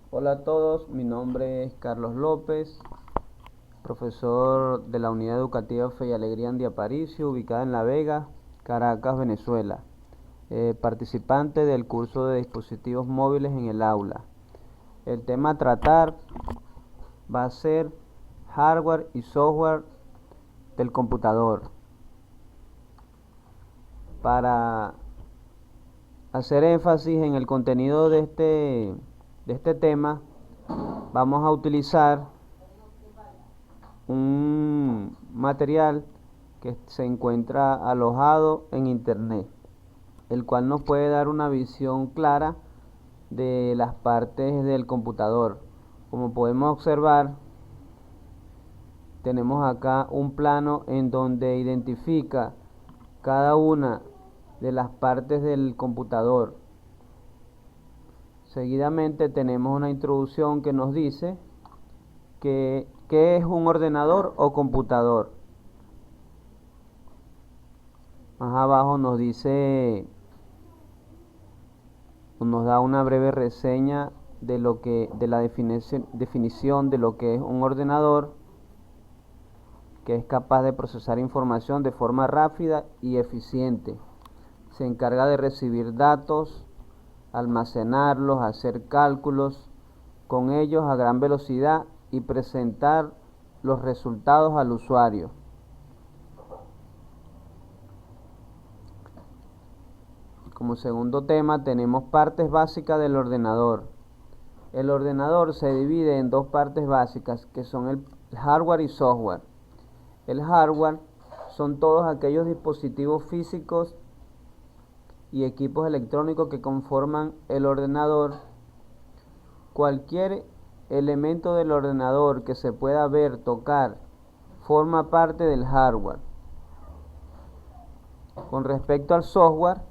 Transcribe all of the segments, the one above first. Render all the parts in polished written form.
Hola a todos, mi nombre es Carlos López, profesor de la Unidad Educativa Fe y Alegría Andy Aparicio, ubicada en La Vega, Caracas, Venezuela. Participante del curso de dispositivos móviles en el aula. El tema a tratar va a ser hardware y software del computador. Para hacer énfasis en el contenido de este tema, vamos a utilizar un material que se encuentra alojado en internet, el cual nos puede dar una visión clara de las partes del computador. Como podemos observar, tenemos acá un plano en donde identifica cada una de las partes del computador. Seguidamente tenemos una introducción que nos dice que qué es un ordenador o computador. Más abajo nos dice, nos da una breve reseña de la definición de lo que es un ordenador, que es capaz de procesar información de forma rápida y eficiente. Se encarga de recibir datos, almacenarlos, hacer cálculos con ellos a gran velocidad y presentar los resultados al usuario. Como segundo tema tenemos partes básicas del ordenador. El ordenador se divide en dos partes básicas, que son el hardware y software. El hardware son todos aquellos dispositivos físicos y equipos electrónicos que conforman el ordenador. Cualquier elemento del ordenador que se pueda ver, tocar, forma parte del hardware. Con respecto al software,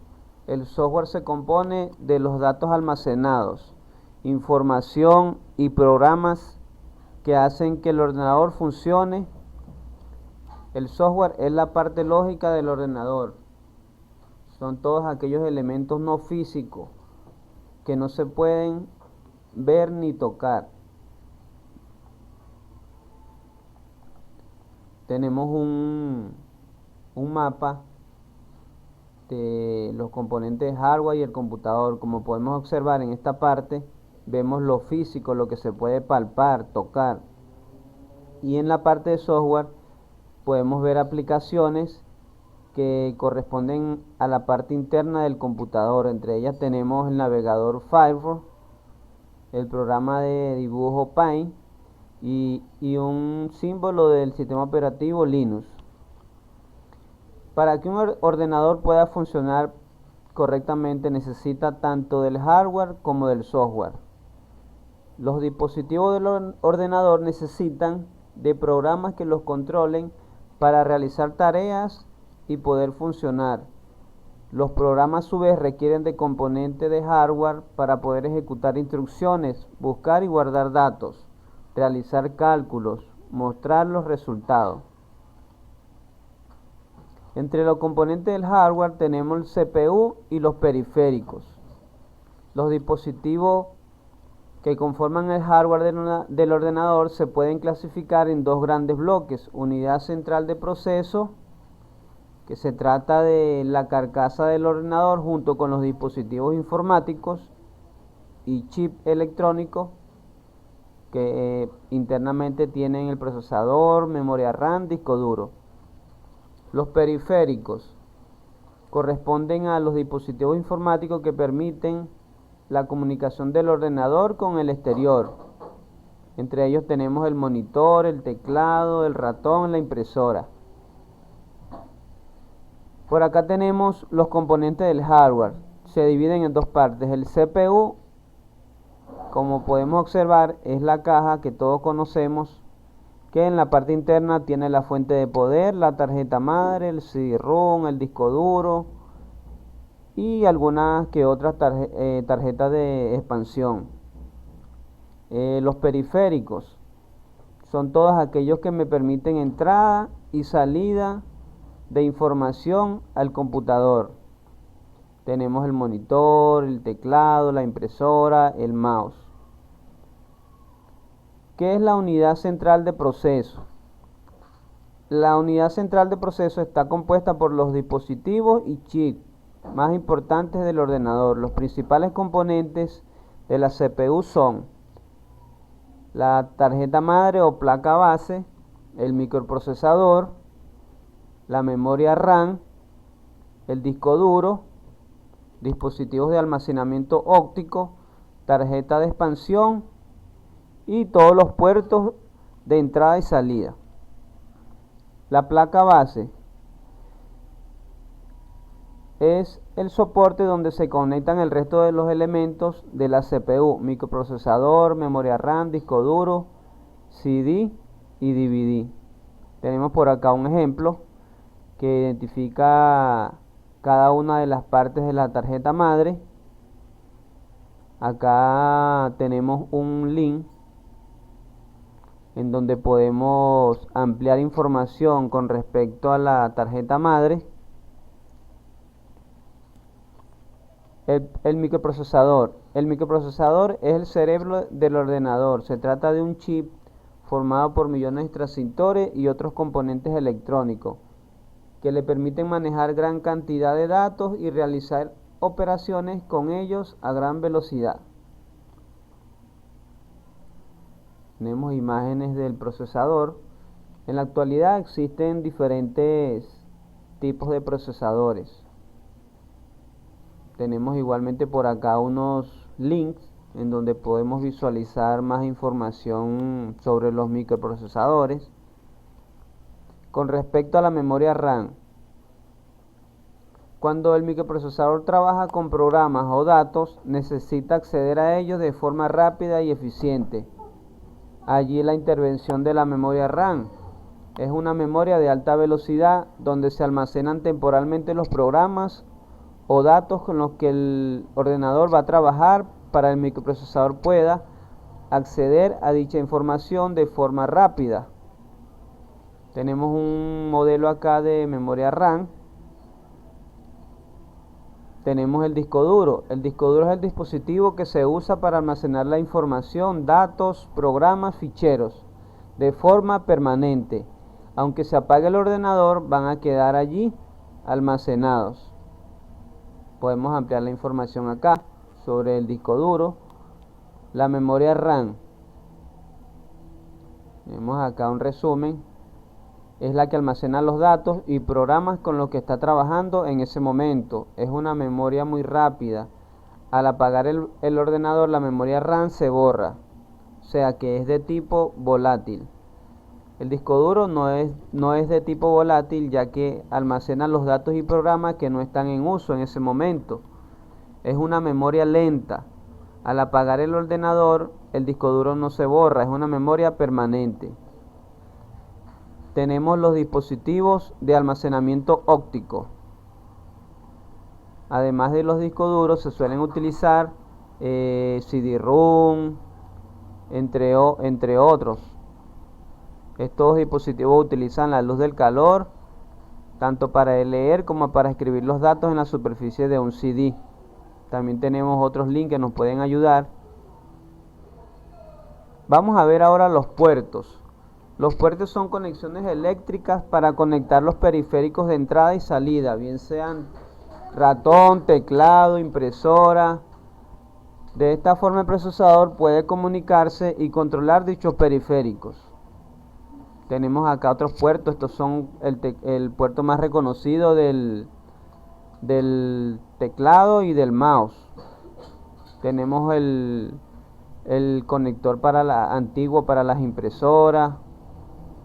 el software se compone de los datos almacenados, información y programas que hacen que el ordenador funcione. El software es la parte lógica del ordenador. Son todos aquellos elementos no físicos que no se pueden ver ni tocar. Tenemos un mapa de los componentes hardware y el computador. Como podemos observar en esta parte, vemos lo físico, lo que se puede palpar, tocar. Y en la parte de software podemos ver aplicaciones que corresponden a la parte interna del computador. Entre ellas tenemos el navegador Firefox, el programa de dibujo Paint y un símbolo del sistema operativo Linux. Para que un ordenador pueda funcionar correctamente necesita tanto del hardware como del software. Los dispositivos del ordenador necesitan de programas que los controlen para realizar tareas y poder funcionar. Los programas a su vez requieren de componentes de hardware para poder ejecutar instrucciones, buscar y guardar datos, realizar cálculos, mostrar los resultados. Entre los componentes del hardware tenemos el CPU y los periféricos. Los dispositivos que conforman el hardware del ordenador se pueden clasificar en dos grandes bloques: unidad central de proceso, que se trata de la carcasa del ordenador junto con los dispositivos informáticos, y chip electrónico, que internamente tienen el procesador, memoria RAM, disco duro. Los periféricos corresponden a los dispositivos informáticos que permiten la comunicación del ordenador con el exterior. Entre ellos tenemos el monitor, el teclado, el ratón, la impresora. Por acá tenemos los componentes del hardware. Se dividen en dos partes. El CPU, como podemos observar, es la caja que todos conocemos, que en la parte interna tiene la fuente de poder, la tarjeta madre, el CD-ROM, el disco duro y algunas que otras tarjetas de expansión. Los periféricos son todos aquellos que me permiten entrada y salida de información al computador. Tenemos el monitor, el teclado, la impresora, el mouse. ¿Qué es la unidad central de proceso? La unidad central de proceso está compuesta por los dispositivos y chips más importantes del ordenador. Los principales componentes de la CPU son la tarjeta madre o placa base, el microprocesador, la memoria RAM, el disco duro, dispositivos de almacenamiento óptico, tarjeta de expansión y todos los puertos de entrada y salida. La placa base es el soporte donde se conectan el resto de los elementos de la CPU: microprocesador, memoria RAM, disco duro, CD y DVD. Tenemos por acá un ejemplo que identifica cada una de las partes de la tarjeta madre. Acá tenemos un link en donde podemos ampliar información con respecto a la tarjeta madre. El microprocesador. El microprocesador es el cerebro del ordenador. Se trata de un chip formado por millones de transistores y otros componentes electrónicos que le permiten manejar gran cantidad de datos y realizar operaciones con ellos a gran velocidad. Tenemos imágenes del procesador. En la actualidad existen diferentes tipos de procesadores. Tenemos igualmente por acá unos links en donde podemos visualizar más información sobre los microprocesadores. Con respecto a la memoria RAM, cuando el microprocesador trabaja con programas o datos, necesita acceder a ellos de forma rápida y eficiente. Allí la intervención de la memoria RAM es una memoria de alta velocidad donde se almacenan temporalmente los programas o datos con los que el ordenador va a trabajar para que el microprocesador pueda acceder a dicha información de forma rápida. Tenemos un modelo acá de memoria RAM. Tenemos el disco duro. El disco duro es el dispositivo que se usa para almacenar la información, datos, programas, ficheros de forma permanente. Aunque se apague el ordenador, van a quedar allí almacenados. Podemos ampliar la información acá sobre el disco duro. La memoria RAM. Tenemos acá un resumen. Es la que almacena los datos y programas con los que está trabajando en ese momento. Es una memoria muy rápida. Al apagar el ordenador, la memoria RAM se borra, o sea que es de tipo volátil. El disco duro no es de tipo volátil, ya que almacena los datos y programas que no están en uso en ese momento. Es una memoria lenta. Al apagar el ordenador, el disco duro no se borra, es una memoria permanente. Tenemos los dispositivos de almacenamiento óptico. Además de los discos duros, se suelen utilizar CD-ROM, entre otros. Estos dispositivos utilizan la luz del calor, tanto para leer como para escribir los datos en la superficie de un CD. También tenemos otros links que nos pueden ayudar. Vamos a ver ahora los puertos. Los puertos son conexiones eléctricas para conectar los periféricos de entrada y salida, bien sean ratón, teclado, impresora. De esta forma el procesador puede comunicarse y controlar dichos periféricos. Tenemos acá otros puertos. Estos son el puerto más reconocido del teclado y del mouse. Tenemos el conector antiguo para las impresoras.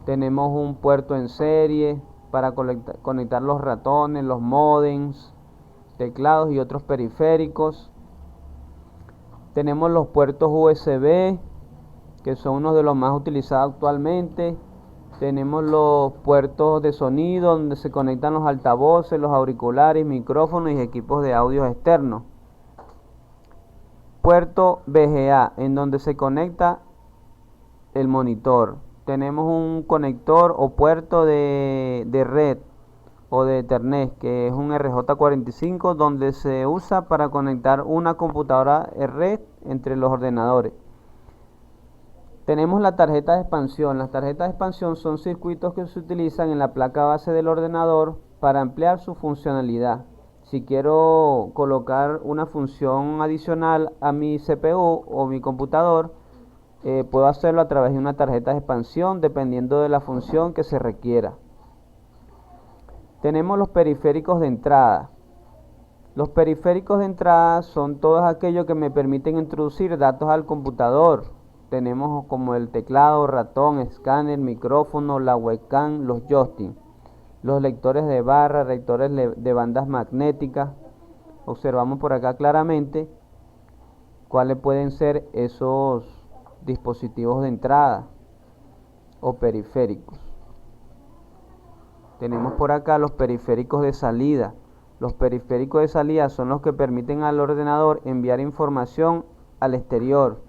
Tenemos un puerto en serie para conectar los ratones, los módems, teclados y otros periféricos. Tenemos los puertos USB, que son uno de los más utilizados actualmente. Tenemos los puertos de sonido, donde se conectan los altavoces, los auriculares, micrófonos y equipos de audio externos. Puerto VGA, en donde se conecta el monitor. Tenemos un conector o puerto de red o de Ethernet, que es un RJ45, donde se usa para conectar una computadora red entre los ordenadores. Tenemos la tarjeta de expansión. Las tarjetas de expansión son circuitos que se utilizan en la placa base del ordenador para ampliar su funcionalidad. Si quiero colocar una función adicional a mi CPU o mi computador, puedo hacerlo a través de una tarjeta de expansión dependiendo de la función que se requiera. Tenemos los periféricos de entrada. Los periféricos de entrada son todos aquellos que me permiten introducir datos al computador. Tenemos como el teclado, ratón, escáner, micrófono, la webcam, los joysticks, los lectores de barra, lectores de bandas magnéticas. Observamos por acá claramente cuáles pueden ser esos dispositivos de entrada o periféricos. Tenemos por acá los periféricos de salida. Los periféricos de salida son los que permiten al ordenador enviar información al exterior.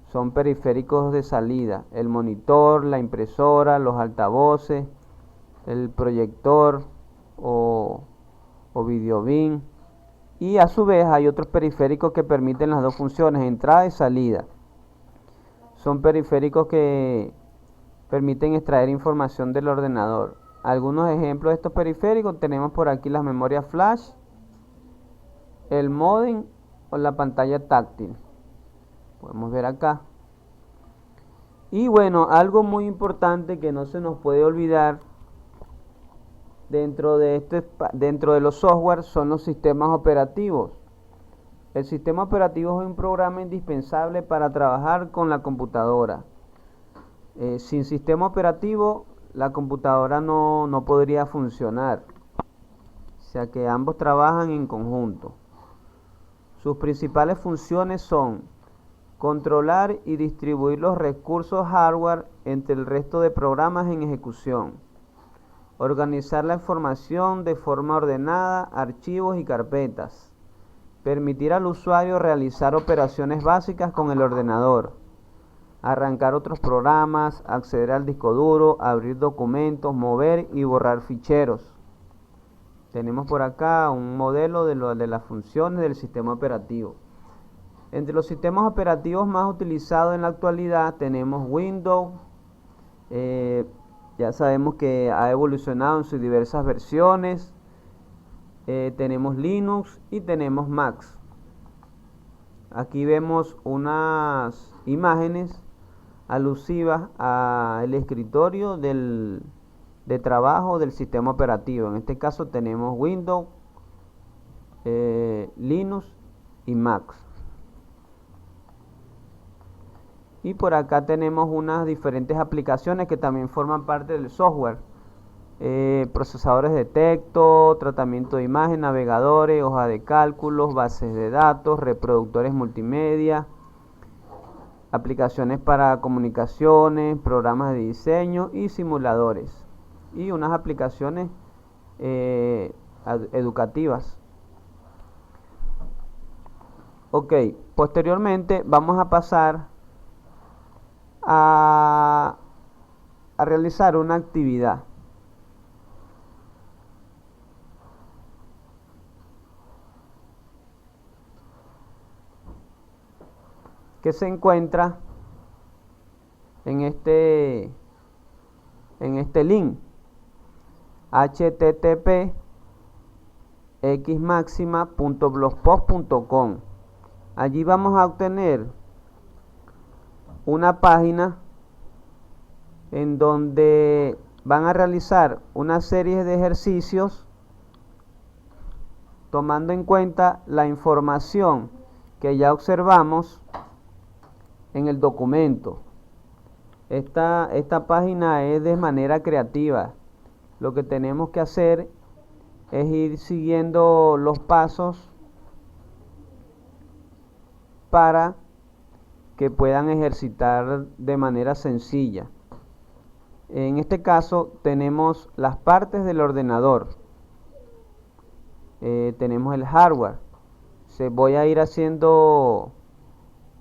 Son periféricos de salida: el monitor, la impresora, los altavoces, el proyector o videobeam. Y a su vez hay otros periféricos que permiten las dos funciones, entrada y salida. Son periféricos que permiten extraer información del ordenador. Algunos ejemplos de estos periféricos tenemos por aquí: las memorias flash, el módem o la pantalla táctil. Podemos ver acá. Y bueno, algo muy importante que no se nos puede olvidar dentro de los software son los sistemas operativos. El sistema operativo es un programa indispensable para trabajar con la computadora. Sin sistema operativo, la computadora no podría funcionar. O sea que ambos trabajan en conjunto. Sus principales funciones son controlar y distribuir los recursos hardware entre el resto de programas en ejecución, organizar la información de forma ordenada, archivos y carpetas, permitir al usuario realizar operaciones básicas con el ordenador, arrancar otros programas, acceder al disco duro, abrir documentos, mover y borrar ficheros. Tenemos por acá un modelo de las funciones del sistema operativo. Entre los sistemas operativos más utilizados en la actualidad tenemos Windows. Ya sabemos que ha evolucionado en sus diversas versiones. Tenemos Linux y tenemos Mac. Aquí vemos unas imágenes alusivas al escritorio de trabajo del sistema operativo. En este caso tenemos Windows, Linux y Mac. Y por acá tenemos unas diferentes aplicaciones que también forman parte del software. Procesadores de texto, tratamiento de imagen, navegadores, hoja de cálculos, bases de datos, reproductores multimedia, aplicaciones para comunicaciones, programas de diseño y simuladores. Y unas aplicaciones educativas. Ok, posteriormente vamos a pasar a realizar una actividad. Que se encuentra en este link: http://xmaxima.blogspot.com. Allí vamos a obtener una página en donde van a realizar una serie de ejercicios tomando en cuenta la información que ya observamos en el documento. Esta página es de manera creativa. Lo que tenemos que hacer es ir siguiendo los pasos para que puedan ejercitar de manera sencilla. En este caso tenemos las partes del ordenador. Tenemos el hardware. Voy a ir haciendo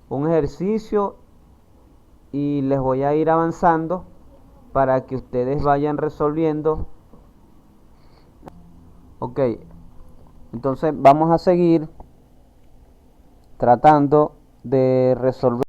un ejercicio y les voy a ir avanzando para que ustedes vayan resolviendo. Ok, entonces vamos a seguir tratando de resolver